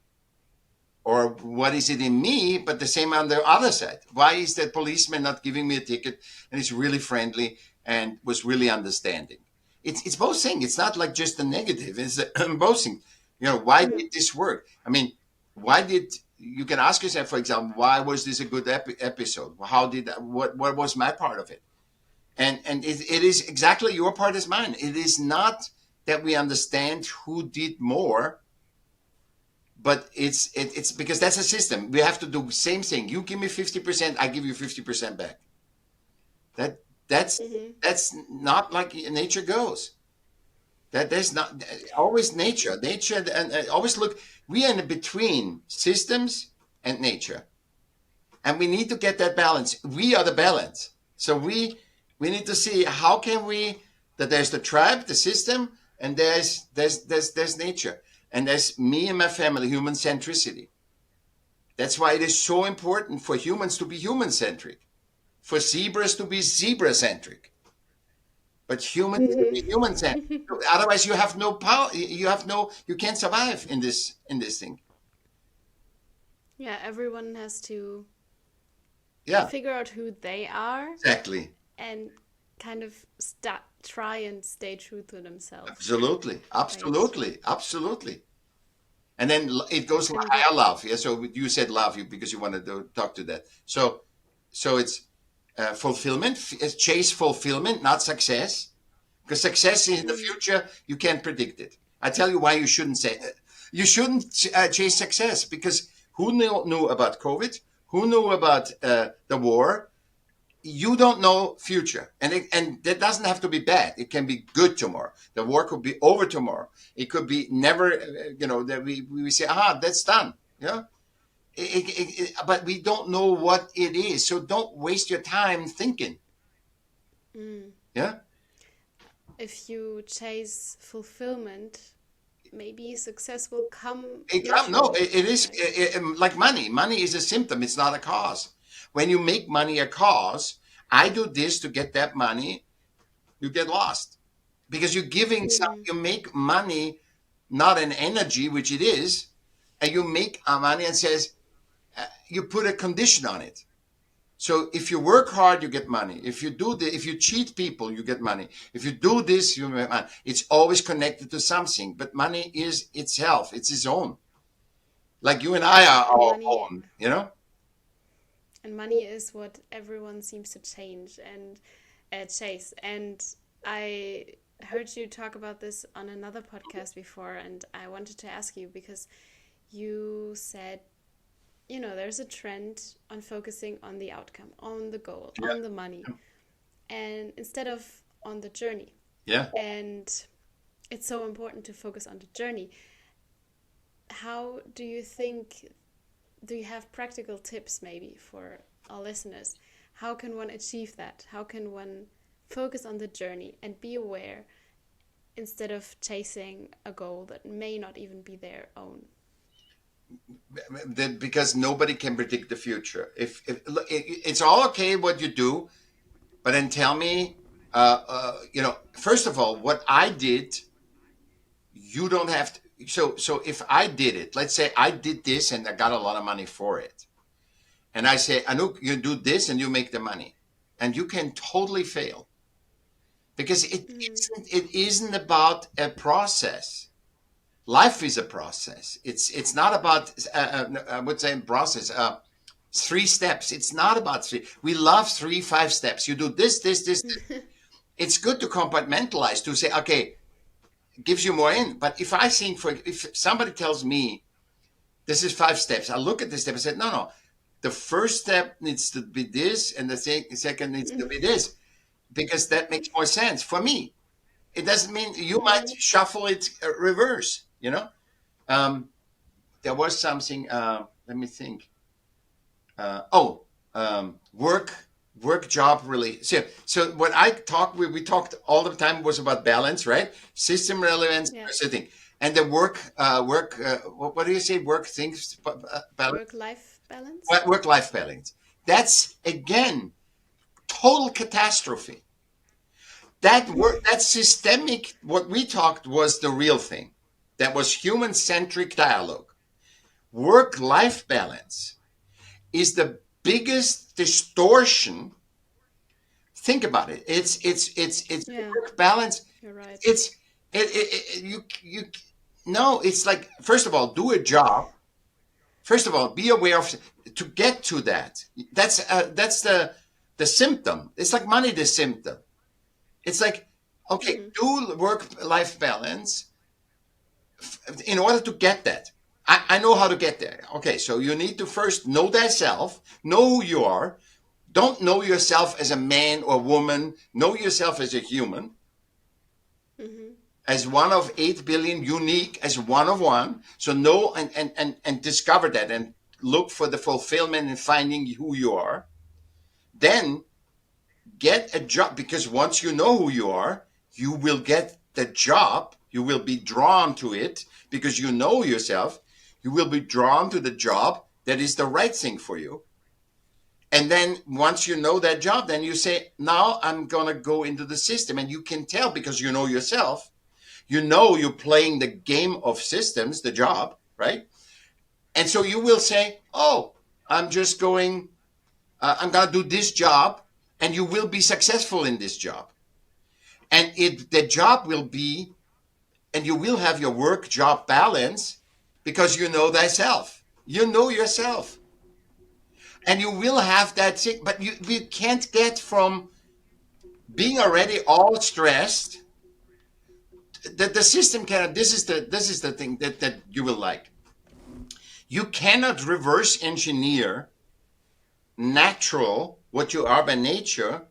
Speaker 2: or what is it in me, but the same on the other side. Why is that policeman not giving me a ticket and is really friendly and was really understanding? It's both things. It's not like just the negative. It's both things. Why did this work? I mean, why did you can ask yourself, for example, why was this a good episode? How did what was my part of it? And it is exactly your part as mine. It is not that we understand who did more, but it's because that's a system. We have to do the same thing. You give me 50%, I give you 50% back. That that's
Speaker 1: Mm-hmm.
Speaker 2: that's not like nature goes. There's not always nature. Nature and always look. We are in between systems and nature, and we need to get that balance. We are the balance. So we need to see how can we that there's the tribe, the system, and there's nature, and there's me and my family, human centricity. That's why it is so important for humans to be human centric, for zebras to be zebra centric, but humans to be human centric.
Speaker 1: Mm-hmm.
Speaker 2: Otherwise, you have no power. You can't survive in this thing.
Speaker 1: Yeah, everyone has to
Speaker 2: Yeah,
Speaker 1: figure out who they are
Speaker 2: exactly.
Speaker 1: and kind of try and stay true to themselves,
Speaker 2: Absolutely,
Speaker 1: right?
Speaker 2: absolutely, absolutely. And then it goes
Speaker 1: And
Speaker 2: higher love. Yeah. So you said love you because you wanted to talk to that. So it's fulfillment. Chase fulfillment, not success. Because success in the
Speaker 1: mm,
Speaker 2: future you can't predict it. I tell you why you shouldn't say you shouldn't chase success because who knew about COVID? Who knew about the war? You don't know future, and that doesn't have to be bad. It can be good tomorrow. The war could be over tomorrow. It could be never. That we say, that's done. Yeah. But we don't know what it is, so don't waste your time thinking.
Speaker 1: mm.
Speaker 2: Yeah.
Speaker 1: If you chase fulfillment, maybe success will come
Speaker 2: No,
Speaker 1: naturally,
Speaker 2: it is
Speaker 1: right?
Speaker 2: like money. Money is a symptom. It's not a cause. When you make money a cause, I do this to get that money. You get lost because you're giving some.
Speaker 1: Mm,
Speaker 2: You make money, not an energy, which it is, and you make money and says you put a condition on it. So if you work hard, you get money. If you cheat people, you get money. If you do this, you get money. It's always connected to something. But money is itself. It's its own. Like you and I
Speaker 1: yeah,
Speaker 2: are our own.
Speaker 1: and money is what everyone seems to change and chase. And I heard you talk about this on another podcast before, and I wanted to ask you because you said, there's a trend on focusing on the outcome, on the goal,
Speaker 2: Yeah.
Speaker 1: on the money, and instead of on the journey.
Speaker 2: Yeah.
Speaker 1: And it's so important to focus on the journey. How do you think, do you have practical tips maybe for our listeners? How can one achieve that? How can one focus on the journey and be aware instead of chasing a goal that may not even be their own?
Speaker 2: Because nobody can predict the future. If it's all okay what you do, but then tell me, first of all, what I did, you don't have to. So if I did it, let's say I did this and I got a lot of money for it, and I say, Anouk, you do this and you make the money, and you can totally fail because
Speaker 1: Mm,
Speaker 2: it isn't about a process. Life is a process. It's not about I would say process. Three steps. It's not about three. We love 3, 5 steps. You do this, this, this. It's good to compartmentalize to say, okay, it gives you more in. But if somebody tells me this is 5 steps, I look at this step and say, no, no. The first step needs to be this, and the second needs to be this, because that makes more sense for me. It doesn't mean you might
Speaker 1: mm,
Speaker 2: shuffle it reverse. Um, there was something. Let me think. Oh, work job really. So what I talked we talked all the time was about balance, right? System relevance,
Speaker 1: yeah,
Speaker 2: sitting, and the work. What do you say? Work things balance.
Speaker 1: work-life balance.
Speaker 2: Work life balance. That's again total catastrophe. That systemic. What we talked was the real thing. That was human centric dialogue. work-life balance is the biggest distortion. Think about it. It's
Speaker 1: Yeah,
Speaker 2: work balance.
Speaker 1: you're right.
Speaker 2: It's you no. It's like, first of all, do a job. First of all, be aware of, to get to that. That's the symptom. It's like money. The symptom. It's like, okay,
Speaker 1: Mm-hmm.
Speaker 2: do work-life balance in order to get that. I know how to get there. Okay, so you need to first know thyself, know who you are. Don't know yourself as a man or woman. Know yourself as a human,
Speaker 1: Mm-hmm.
Speaker 2: as one of 8 billion, unique as one of one. So know and discover that and look for the fulfillment in finding who you are. Then get a job, because once you know who you are, you will get the job. You will be drawn to it because you know yourself. You will be drawn to the job that is the right thing for you. And then once you know that job, then you say, now I'm going to go into the system. And you can tell because you know yourself. You know you're playing the game of systems, the job, right? And so you will say, oh, I'm just going, I'm going to do this job. And you will be successful in this job. And the job will be, and you will have your work job balance because you know thyself. You know yourself. And you will have that thing, but you can't get from being already all stressed. The system cannot. This is the thing that you will like. You cannot reverse engineer natural what you are by nature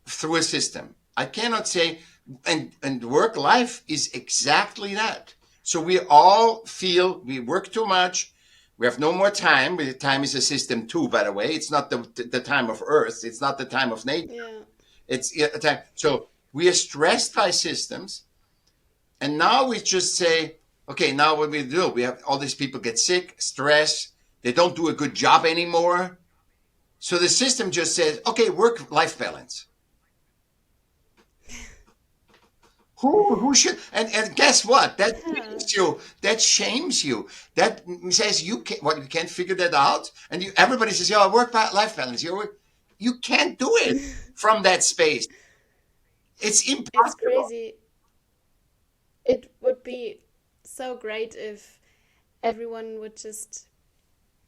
Speaker 2: through a system. I cannot say, and work life is exactly that. So we all feel we work too much. We have no more time. Time is a system too, by the way. It's not the time of Earth. It's not the time of nature.
Speaker 1: Yeah.
Speaker 2: It's a time. So we are stressed by systems, and now we just say, okay, now what we do? We have all these people get sick, stress. They don't do a good job anymore. So the system just says, okay, work-life balance. Who should, and guess what? That
Speaker 1: Yeah.
Speaker 2: shames you. That shames you. That says you can't, what, you can't figure that out. And everybody says, "Yeah, work life balance." You can't do it from that space. It's
Speaker 1: It's
Speaker 2: impossible.
Speaker 1: crazy. It would be so great if everyone would just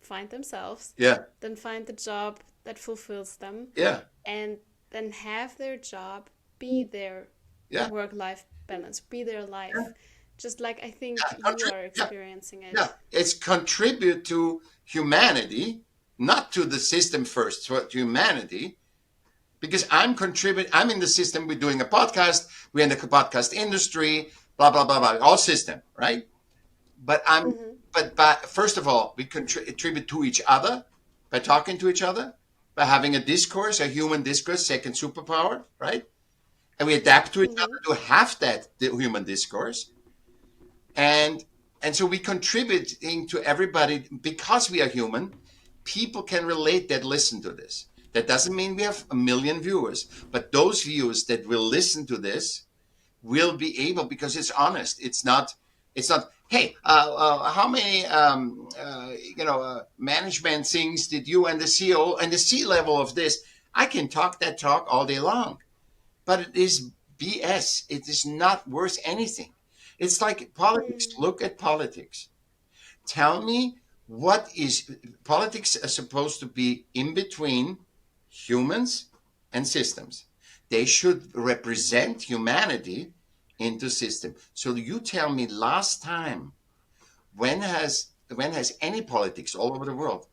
Speaker 1: find themselves,
Speaker 2: Yeah,
Speaker 1: then find the job that fulfills them,
Speaker 2: yeah,
Speaker 1: and then have their job be their
Speaker 2: yeah,
Speaker 1: work life balance, be their
Speaker 2: yeah,
Speaker 1: life. Just like I think
Speaker 2: yeah.
Speaker 1: you are
Speaker 2: Yeah,
Speaker 1: experiencing
Speaker 2: yeah.
Speaker 1: it.
Speaker 2: It's contribute to humanity, not to the system first, but to humanity. Because I'm contributing, I'm in the system. We're doing a podcast. We're in the podcast industry. Blah blah blah blah. All system, right? But
Speaker 1: Mm-hmm.
Speaker 2: but first of all, we contribute to each other by talking to each other, by having a discourse, a human discourse, second superpower, right? And we adapt to each
Speaker 1: Mm-hmm.
Speaker 2: other to have that the human discourse, and so we contributing to everybody because we are human. People can relate that listen to this. That doesn't mean we have a million viewers, but those viewers that will listen to this will be able, because it's honest. It's not hey, how many management things did you and the CEO and the C level of this. I can talk that talk all day long, but it is BS. It is not worth anything. It's like politics.
Speaker 1: Mm.
Speaker 2: Look at politics. Tell me, what is politics are supposed to be in between humans and systems. They should represent humanity into system. So you tell me, last time, when has any politics all over the world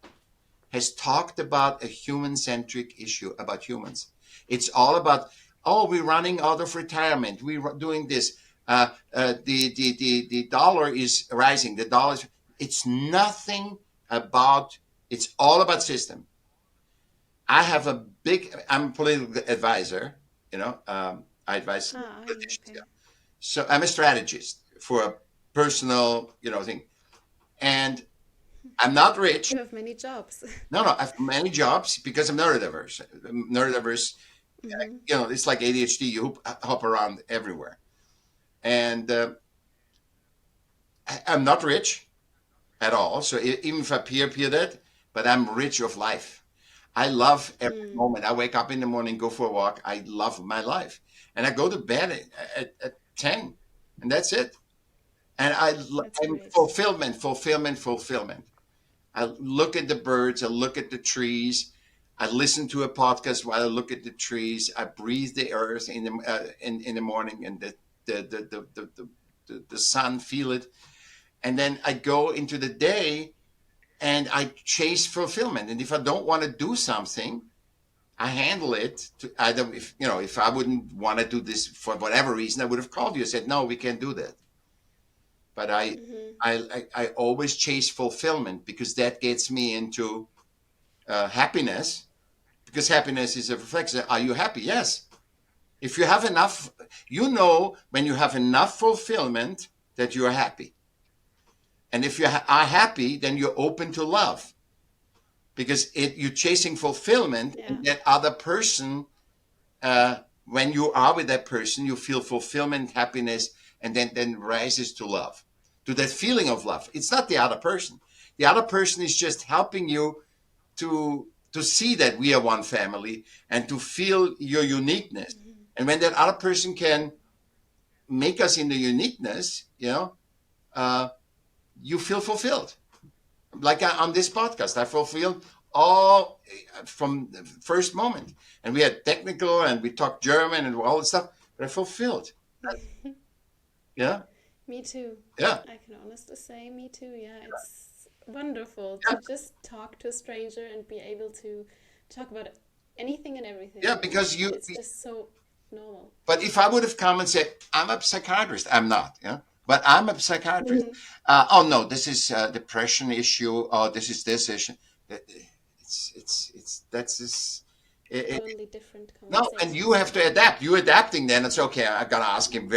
Speaker 2: has talked about a human-centric issue about humans? It's all about, oh, we're running out of retirement. We're doing this. The dollar is rising. The dollar is. It's nothing about. It's all about system. I have a big. I'm a political advisor. I advise
Speaker 1: Ah,
Speaker 2: politicians. Yeah.
Speaker 1: okay.
Speaker 2: So I'm a strategist for a personal, thing, and I'm not rich.
Speaker 1: You have many jobs.
Speaker 2: No, no, I have many jobs because I'm neurodiverse. Neurodiverse,
Speaker 1: Mm-hmm.
Speaker 2: it's like ADHD. You hop around everywhere. And I'm not rich. at all. So even if I appear that, but I'm rich of life. I love every
Speaker 1: Mm,
Speaker 2: moment. I wake up in the morning, go for a walk. I love my life. And I go to bed at 10, and that's it. And
Speaker 1: that's
Speaker 2: I'm
Speaker 1: great.
Speaker 2: fulfillment, fulfillment, fulfillment. I look at the birds, I look at the trees, I listen to a podcast while I look at the trees. I breathe the earth in the morning, and the sun, feel it, and then I go into the day and I chase fulfillment. And if I don't want to do something, I handle it. To either if I wouldn't want to do this for whatever reason, I would have called you and said, no, we can't do that. But
Speaker 1: Hmm.
Speaker 2: I always chase fulfillment because that gets me into happiness. Because happiness is a reflection. Are you happy? Yes. If you have enough, when you have enough fulfillment that you are happy. And if you are happy, then you're open to love because you're chasing fulfillment,
Speaker 1: Yeah.
Speaker 2: and that other person, uh, when you are with that person, you feel fulfillment, happiness, and then rises to love, to that feeling of love. It's not the other person. The other person is just helping you to see that we are one family and to feel your uniqueness.
Speaker 1: Hmm.
Speaker 2: And when that other person can make us in the uniqueness, uh, you feel fulfilled. Like on this podcast, I fulfilled all from the first moment. And we had technical and we talked German and all this stuff, but I fulfilled. Yeah,
Speaker 1: Me too.
Speaker 2: yeah,
Speaker 1: I can honestly say me too. Yeah, it's wonderful
Speaker 2: yeah,
Speaker 1: to just talk to a stranger and be able to talk about anything and
Speaker 2: yeah.
Speaker 1: everything, and
Speaker 2: Because
Speaker 1: it's just so normal.
Speaker 2: but if I would have come and said, I'm a psychiatrist, I'm not, yeah, but I'm a psychiatrist. Oh no, this is a depression issue. Oh, this issue. That's this.
Speaker 1: Totally different
Speaker 2: No, and you
Speaker 1: conversations.
Speaker 2: have to
Speaker 1: Yeah.
Speaker 2: adapt. You adapting, then it's okay. I gotta ask him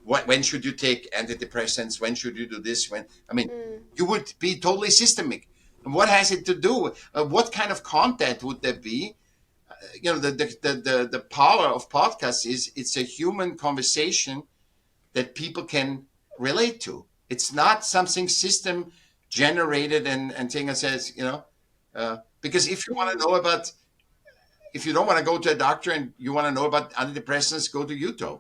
Speaker 2: when should you take antidepressants? When should you do this?
Speaker 1: Mm.
Speaker 2: You would be totally systemic. And what has it to do? What kind of content would there be? The power of podcasts is it's a human conversation that people can relate to. It's not something system generated and thing that says, because if you want to
Speaker 1: Mm.
Speaker 2: know about, if you don't want to go to a doctor and you want to know about antidepressants, go to YouTube.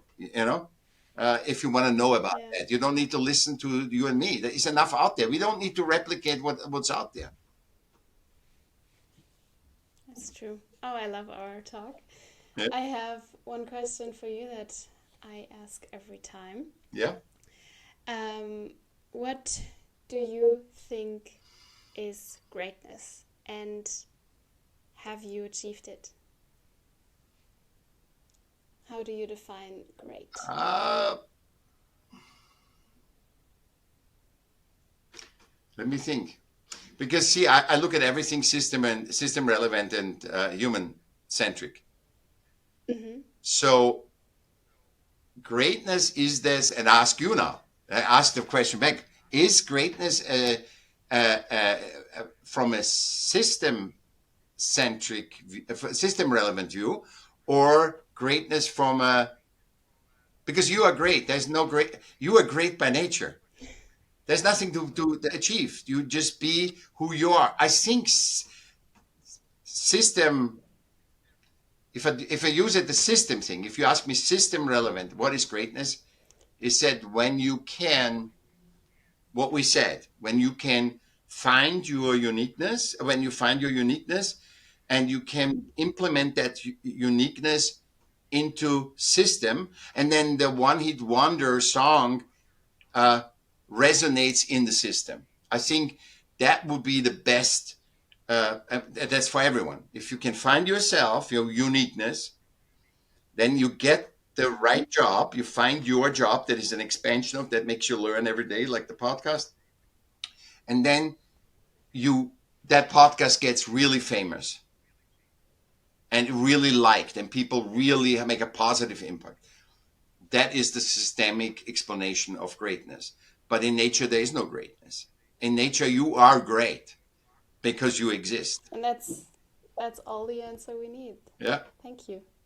Speaker 2: If you want to know about
Speaker 1: Yeah,
Speaker 2: that, you don't need to listen to you and me. There is enough out there. We don't need to replicate what's out there.
Speaker 1: that's true. Oh, I love our talk.
Speaker 2: Yeah.
Speaker 1: I have one question for you that I ask every time.
Speaker 2: Yeah.
Speaker 1: Um, what do you think is greatness, and have you achieved it? How do you define great?
Speaker 2: Uh, Let me think. Because see, I look at everything system relevant and human centric.
Speaker 1: Mm-hmm.
Speaker 2: So greatness is this, and ask you now. I ask the question back: is greatness from a centric, system relevant view, or greatness from a, because you are great. There's no great. You are great by nature. There's nothing to achieve. You just be who you are. I think system. If I use it the system thing, if you ask me system relevant, what is greatness? Is said when you can, what we said, when you can find your uniqueness, when you find your uniqueness, and you can implement that uniqueness into system, and then the one hit wonder song uh, resonates in the system. I think that would be the best. That's for everyone. If you can find yourself, your uniqueness, then you get the right job. You find your job that is an expansion of that makes you learn every day, like the podcast, and then you that podcast gets really famous and really liked, and people really make a positive impact. That is the systemic explanation of greatness. But in nature, there is no greatness. In nature, you are great because you exist.
Speaker 1: And that's all the answer we need.
Speaker 2: Yeah.
Speaker 1: Thank you.